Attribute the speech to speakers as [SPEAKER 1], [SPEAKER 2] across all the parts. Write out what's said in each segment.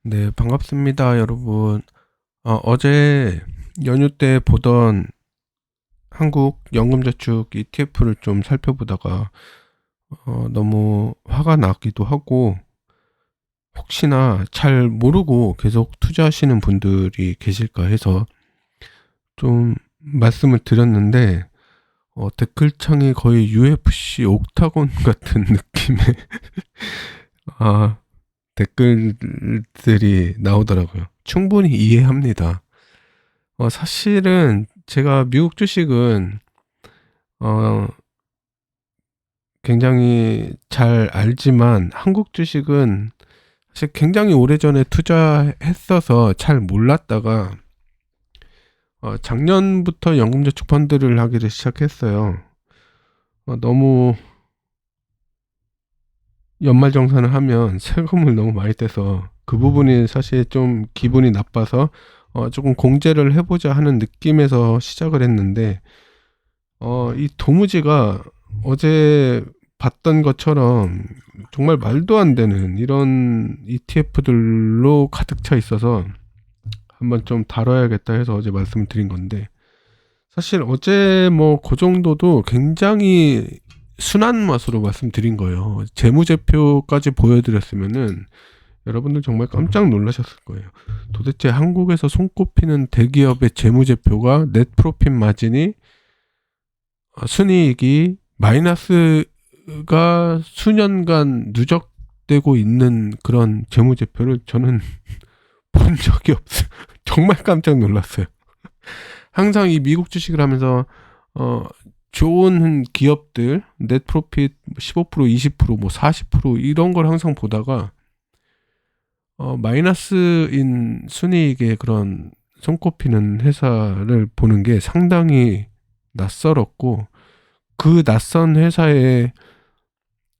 [SPEAKER 1] 네, 반갑습니다, 여러분. 어제 연휴 때 보던 한국 연금저축 ETF를 좀 살펴보다가 너무 화가 나기도 하고, 혹시나 잘 모르고 계속 투자하시는 분들이 계실까 해서 좀 말씀을 드렸는데, 댓글창에 거의 UFC 옥타곤 같은 느낌의 아, 댓글들이 나오더라고요. 충분히 이해합니다. 사실은 제가 미국 주식은 어, 굉장히 잘 알지만 한국 주식은 사실 굉장히 오래전에 투자했어서 잘 몰랐다가 작년부터 연금저축 펀드를 하기를 시작했어요. 너무 연말정산을 하면 세금을 너무 많이 떼서 그 부분이 사실 좀 기분이 나빠서 조금 공제를 해보자 하는 느낌에서 시작을 했는데 이 도무지가 어제 봤던 것처럼 정말 말도 안 되는 이런 ETF들로 가득 차 있어서 한번 좀 다뤄야겠다 해서 어제 말씀을 드린 건데, 사실 어제 뭐 그 정도도 굉장히 순한 맛으로 말씀드린 거예요. 재무제표까지 보여드렸으면은 여러분들 정말 깜짝 놀라셨을 거예요. 도대체 한국에서 손꼽히는 대기업의 재무제표가 넷 프로핏 마진이 순이익이 마이너스가 수년간 누적되고 있는 그런 재무제표를 저는 본 적이 없어요. 정말 깜짝 놀랐어요. 항상 이 미국 주식을 하면서 어, 좋은 기업들 넷 프로핏 15% 20%뭐 40% 이런 걸 항상 보다가 마이너스인 순이익의 그런 손꼽히는 회사를 보는 게 상당히 낯설었고, 그 낯선 회사의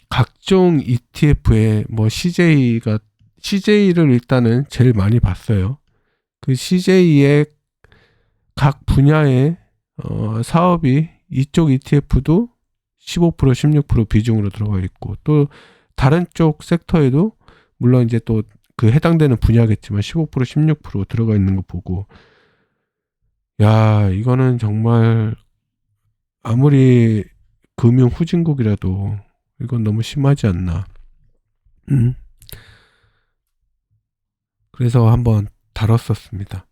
[SPEAKER 1] 각종 ETF에 뭐 CJ를 일단은 제일 많이 봤어요. 그 CJ의 각 분야의 사업이 이쪽 ETF도 15% 16% 비중으로 들어가 있고, 또 다른 쪽 섹터에도 물론 이제 또 그 해당되는 분야겠지만 15% 16% 들어가 있는 거 보고, 야, 이거는 정말 아무리 금융 후진국이라도 이건 너무 심하지 않나. 음. 그래서 한번 다뤘었습니다.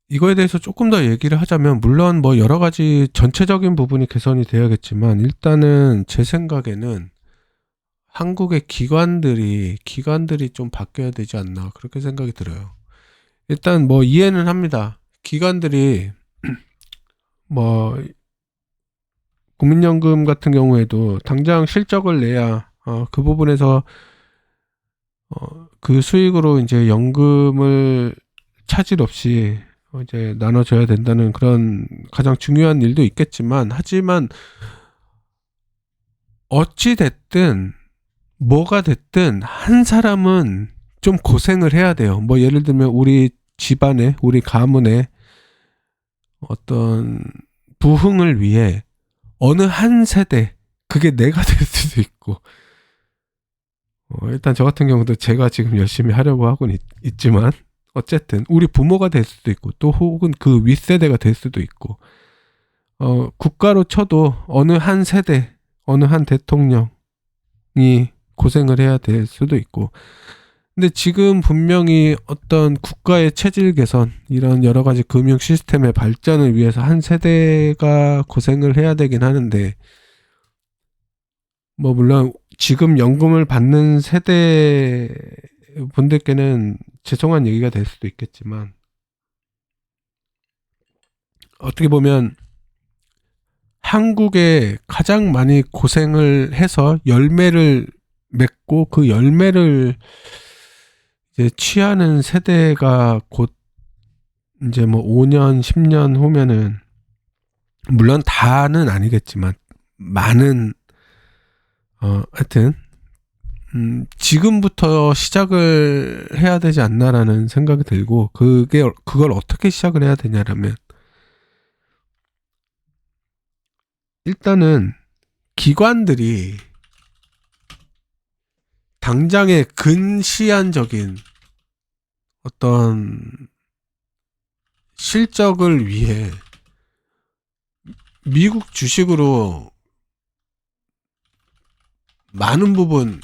[SPEAKER 1] 이거에 대해서 조금 더 얘기를 하자면, 물론 뭐 여러 가지 전체적인 부분이 개선이 돼야겠지만, 일단은 제 생각에는 한국의 기관들이 좀 바뀌어야 되지 않나, 그렇게 생각이 들어요. 일단 뭐 이해는 합니다. 기관들이 뭐 국민연금 같은 경우에도 당장 실적을 내야 그 부분에서 그 수익으로 이제 연금을 차질 없이 이제 나눠줘야 된다는 그런 가장 중요한 일도 있겠지만, 하지만 어찌 됐든 뭐가 됐든 한 사람은 좀 고생을 해야 돼요. 뭐 예를 들면 우리 집안에, 우리 가문에 어떤 부흥을 위해 어느 한 세대, 그게 내가 될 수도 있고, 일단 저 같은 경우도 제가 지금 열심히 하려고 하고는 있지만, 어쨌든 우리 부모가 될 수도 있고, 또 혹은 그 윗세대가 될 수도 있고, 국가로 쳐도 어느 한 세대, 어느 한 대통령이 고생을 해야 될 수도 있고, 근데 지금 분명히 어떤 국가의 체질 개선, 이런 여러 가지 금융 시스템의 발전을 위해서 한 세대가 고생을 해야 되긴 하는데, 뭐 물론 지금 연금을 받는 세대 분들께는 죄송한 얘기가 될 수도 있겠지만, 어떻게 보면 한국에 가장 많이 고생을 해서 열매를 맺고, 그 열매를 이제 취하는 세대가 곧 이제 뭐 5년, 10년 후면은, 물론 다는 아니겠지만 많은 하여튼 지금부터 시작을 해야 되지 않나라는 생각이 들고, 그걸 어떻게 시작을 해야 되냐라면, 일단은 기관들이 당장의 근시안적인 어떤 실적을 위해 미국 주식으로 많은 부분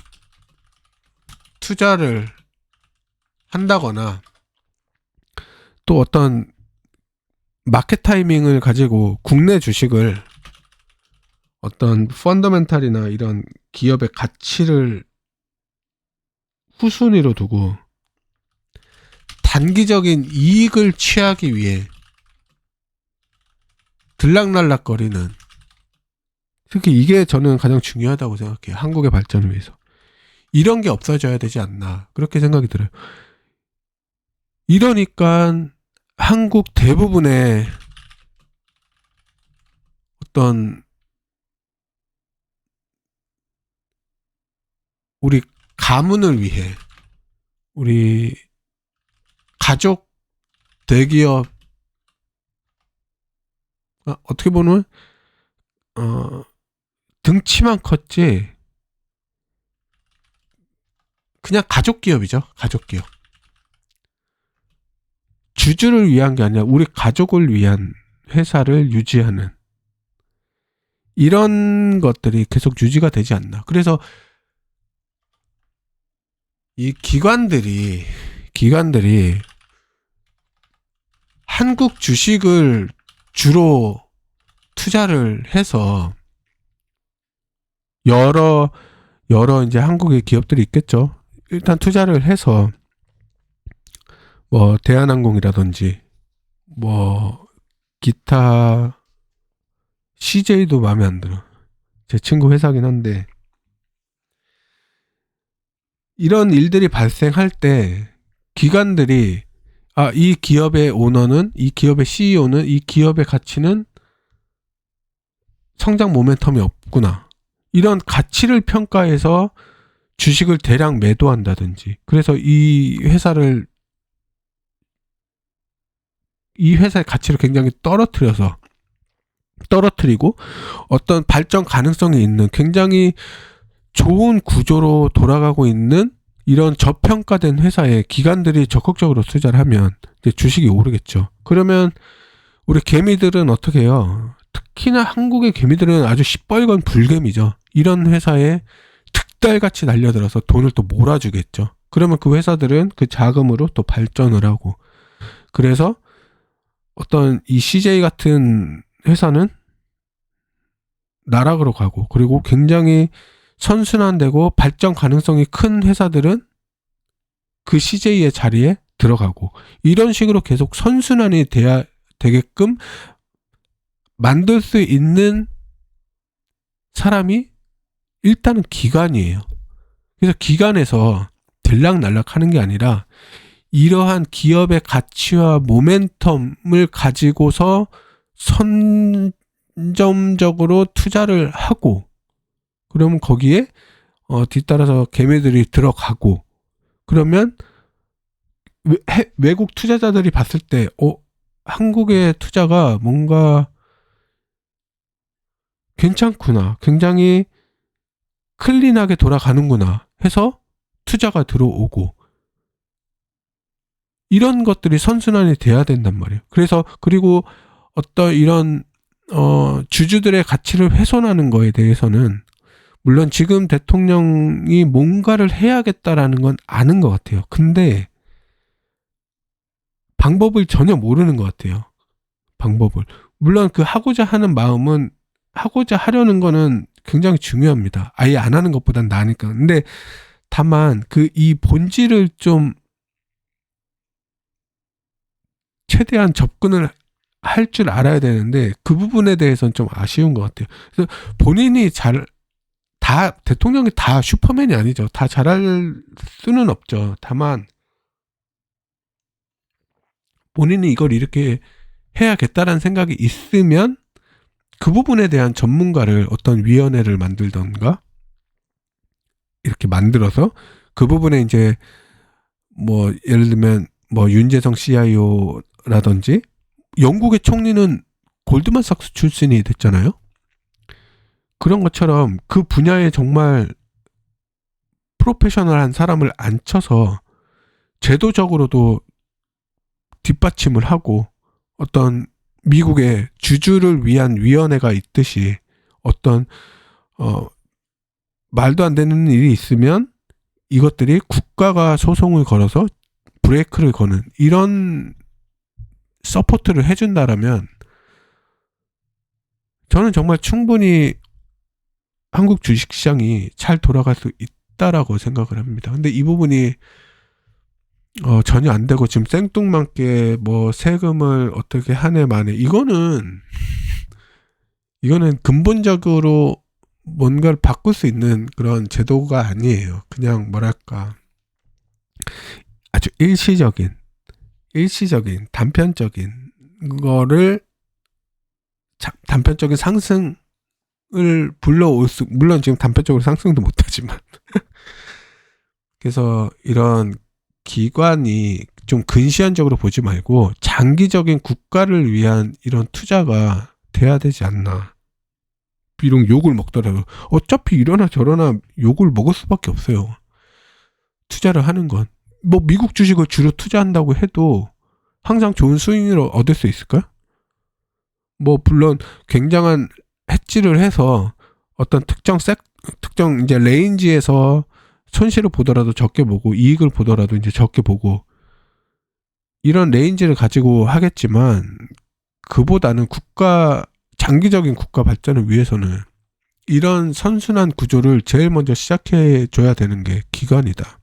[SPEAKER 1] 투자를 한다거나 또 어떤 마켓 타이밍을 가지고 국내 주식을 어떤 펀더멘탈이나 이런 기업의 가치를 후순위로 두고 단기적인 이익을 취하기 위해 들락날락거리는, 특히 이게 저는 가장 중요하다고 생각해요. 한국의 발전을 위해서. 이런 게 없어져야 되지 않나, 그렇게 생각이 들어요. 이러니까 한국 대부분의 어떤 우리 가문을 위해, 우리 가족 대기업, 어떻게 보면 등치만 컸지 그냥 가족 기업이죠. 가족 기업. 주주를 위한 게 아니라 우리 가족을 위한 회사를 유지하는 이런 것들이 계속 유지가 되지 않나. 그래서 이 기관들이 한국 주식을 주로 투자를 해서 여러 이제 한국의 기업들이 있겠죠. 일단 투자를 해서 뭐 대한항공이라든지 뭐 기타, CJ도 마음에 안 들어. 제 친구 회사긴 한데, 이런 일들이 발생할 때 기관들이 이 기업의 오너는, 이 기업의 CEO는, 이 기업의 가치는 성장 모멘텀이 없구나, 이런 가치를 평가해서 주식을 대량 매도한다든지, 그래서 이 회사의 가치를 굉장히 떨어뜨리고 어떤 발전 가능성이 있는 굉장히 좋은 구조로 돌아가고 있는 이런 저평가된 회사에 기관들이 적극적으로 투자를 하면 이제 주식이 오르겠죠. 그러면 우리 개미들은 어떻게 해요? 특히나 한국의 개미들은 아주 시뻘건 불개미죠. 이런 회사에 득달같이 날려들어서 돈을 또 몰아주겠죠. 그러면 그 회사들은 그 자금으로 또 발전을 하고, 그래서 어떤 이 CJ 같은 회사는 나락으로 가고, 그리고 굉장히 선순환되고 발전 가능성이 큰 회사들은 그 CJ의 자리에 들어가고, 이런 식으로 계속 선순환이 되게끔 만들 수 있는 사람이 일단은 기관이에요. 그래서 기관에서 들락날락 하는 게 아니라 이러한 기업의 가치와 모멘텀을 가지고서 선점적으로 투자를 하고, 그러면 거기에 뒤따라서 개미들이 들어가고, 그러면 외국 투자자들이 봤을 때 한국의 투자가 뭔가 괜찮구나, 굉장히 클린하게 돌아가는구나 해서 투자가 들어오고, 이런 것들이 선순환이 돼야 된단 말이에요. 그래서 그리고 어떤 이런 주주들의 가치를 훼손하는 거에 대해서는 물론 지금 대통령이 뭔가를 해야겠다라는 건 아는 것 같아요. 근데 방법을 전혀 모르는 것 같아요. 방법을. 물론 그 하고자 하는 마음은, 하고자 하려는 거는 굉장히 중요합니다. 아예 안 하는 것보단 나으니까. 근데 다만 이 본질을 좀 최대한 접근을 할 줄 알아야 되는데, 그 부분에 대해서는 좀 아쉬운 것 같아요. 그래서 본인이 대통령이 다 슈퍼맨이 아니죠. 다 잘할 수는 없죠. 다만 본인이 이걸 이렇게 해야겠다라는 생각이 있으면 그 부분에 대한 전문가를, 어떤 위원회를 만들던가 이렇게 만들어서 그 부분에 이제 뭐 예를 들면 뭐 윤재성 CIO라든지, 영국의 총리는 골드만삭스 출신이 됐잖아요. 그런 것처럼 그 분야에 정말 프로페셔널한 사람을 앉혀서 제도적으로도 뒷받침을 하고 어떤 미국의 주주를 위한 위원회가 있듯이 어떤 말도 안 되는 일이 있으면 이것들이 국가가 소송을 걸어서 브레이크를 거는 이런 서포트를 해준다라면 저는 정말 충분히 한국 주식시장이 잘 돌아갈 수 있다라고 생각을 합니다. 근데 이 부분이 전혀 안 되고 지금 생뚱맞게 뭐 세금을 어떻게 한 해 만에 이거는 근본적으로 뭔가를 바꿀 수 있는 그런 제도가 아니에요. 그냥 뭐랄까 아주 일시적인 단편적인 거를 단편적인 상승을 불러올 수, 물론 지금 단편적으로 상승도 못하지만 그래서 이런 기관이 좀 근시안적으로 보지 말고 장기적인 국가를 위한 이런 투자가 돼야 되지 않나. 비록 욕을 먹더라도 어차피 이러나 저러나 욕을 먹을 수밖에 없어요. 투자를 하는 건. 뭐 미국 주식을 주로 투자한다고 해도 항상 좋은 수익을 얻을 수 있을까요? 뭐 물론 굉장한 해지를 해서 어떤 특정 이제 레인지에서 손실을 보더라도 적게 보고 이익을 보더라도 이제 적게 보고 이런 레인지를 가지고 하겠지만 그보다는 장기적인 국가 발전을 위해서는 이런 선순환 구조를 제일 먼저 시작해 줘야 되는 게 기관이다.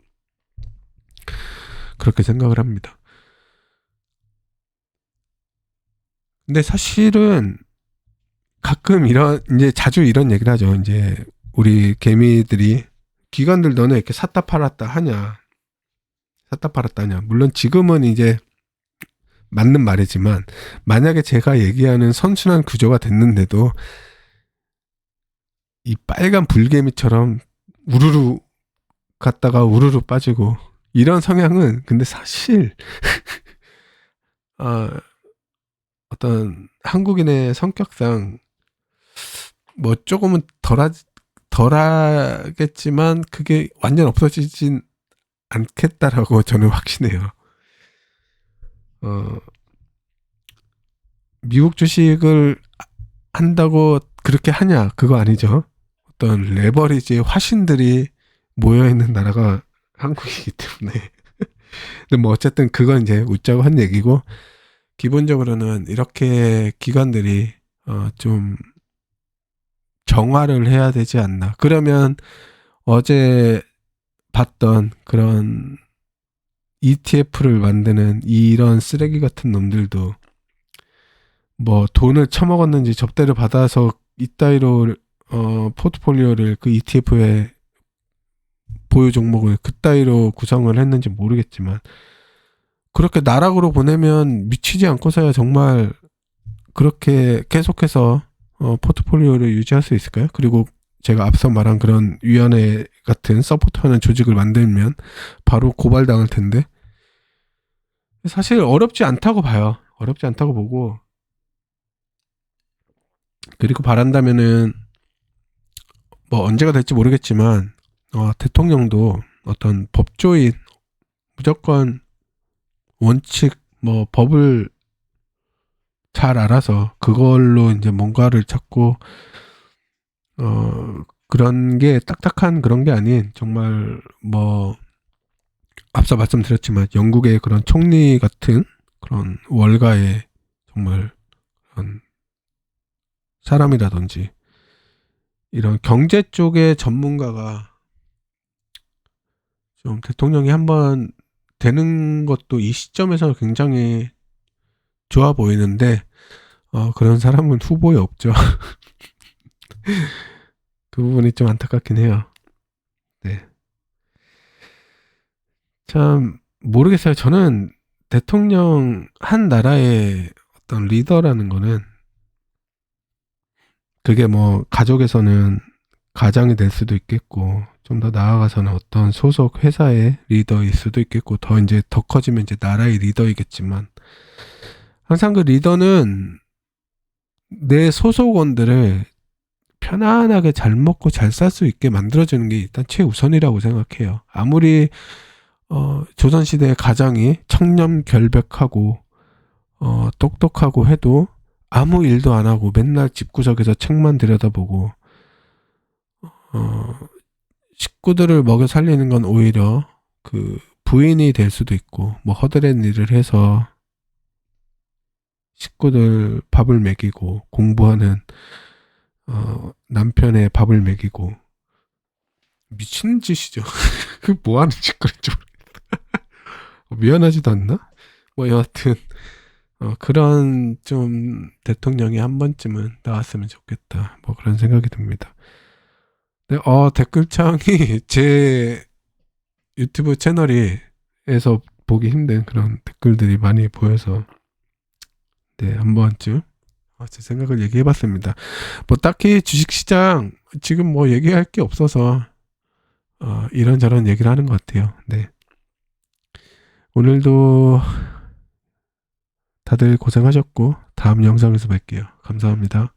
[SPEAKER 1] 그렇게 생각을 합니다. 근데 사실은 가끔 이제 자주 이런 얘기를 하죠. 이제 우리 개미들이 기관들 너네 이렇게 샀다 팔았다 하냐. 물론 지금은 이제 맞는 말이지만 만약에 제가 얘기하는 선순환 구조가 됐는데도 이 빨간 불개미처럼 우르르 갔다가 우르르 빠지고 이런 성향은 근데 사실 어떤 한국인의 성격상 뭐 조금은 덜하겠지만 그게 완전 없어지진 않겠다라고 저는 확신해요. 미국 주식을 한다고 그렇게 하냐 그거 아니죠. 어떤 레버리지의 화신들이 모여있는 나라가 한국이기 때문에 근데 뭐 어쨌든 그건 이제 웃자고 한 얘기고 기본적으로는 이렇게 기관들이 좀 정화를 해야 되지 않나. 그러면 어제 봤던 그런 ETF를 만드는 이런 쓰레기 같은 놈들도 뭐 돈을 처먹었는지 접대를 받아서 이따위로 포트폴리오를 그 ETF에 보유 종목을 그따위로 구성을 했는지 모르겠지만 그렇게 나락으로 보내면 미치지 않고서야 정말 그렇게 계속해서 포트폴리오를 유지할 수 있을까요? 그리고 제가 앞서 말한 그런 위원회 같은 서포트하는 조직을 만들면 바로 고발당할 텐데 사실 어렵지 않다고 봐요. 어렵지 않다고 보고 그리고 바란다면은 뭐 언제가 될지 모르겠지만 대통령도 어떤 법조인 무조건 원칙 뭐 법을 잘 알아서 그걸로 이제 뭔가를 찾고 그런 게 딱딱한 그런 게 아닌 정말 뭐 앞서 말씀드렸지만 영국의 그런 총리 같은 그런 월가의 정말 그런 사람이라든지 이런 경제 쪽의 전문가가 좀 대통령이 한번 되는 것도 이 시점에서 굉장히 좋아 보이는데 그런 사람은 후보에 없죠. 그 부분이 좀 안타깝긴 해요. 네. 참 모르겠어요. 저는 대통령 한 나라의 어떤 리더라는 거는 그게 뭐 가족에서는 가장이 될 수도 있겠고 좀 더 나아가서는 어떤 소속 회사의 리더일 수도 있겠고 더 커지면 이제 나라의 리더이겠지만 항상 그 리더는 내 소속원들을 편안하게 잘 먹고 잘 살 수 있게 만들어주는 게 일단 최우선이라고 생각해요. 아무리 조선시대의 가장이 청렴결백하고 똑똑하고 해도 아무 일도 안 하고 맨날 집구석에서 책만 들여다보고 식구들을 먹여 살리는 건 오히려 그 부인이 될 수도 있고 뭐 허드렛 일을 해서 식구들 밥을 먹이고 공부하는 남편의 밥을 먹이고 미친 짓이죠. 그 뭐 하는 짓거리죠? 미안하지도 않나? 뭐 여하튼 그런 좀 대통령이 한 번쯤은 나왔으면 좋겠다. 뭐 그런 생각이 듭니다. 네, 댓글창이 제 유튜브 채널에서 보기 힘든 그런 댓글들이 많이 보여서 네, 한 번쯤 제 생각을 얘기해봤습니다. 뭐 딱히 주식시장 지금 뭐 얘기할 게 없어서 이런저런 얘기를 하는 것 같아요. 네. 오늘도 다들 고생하셨고 다음 영상에서 뵐게요. 감사합니다.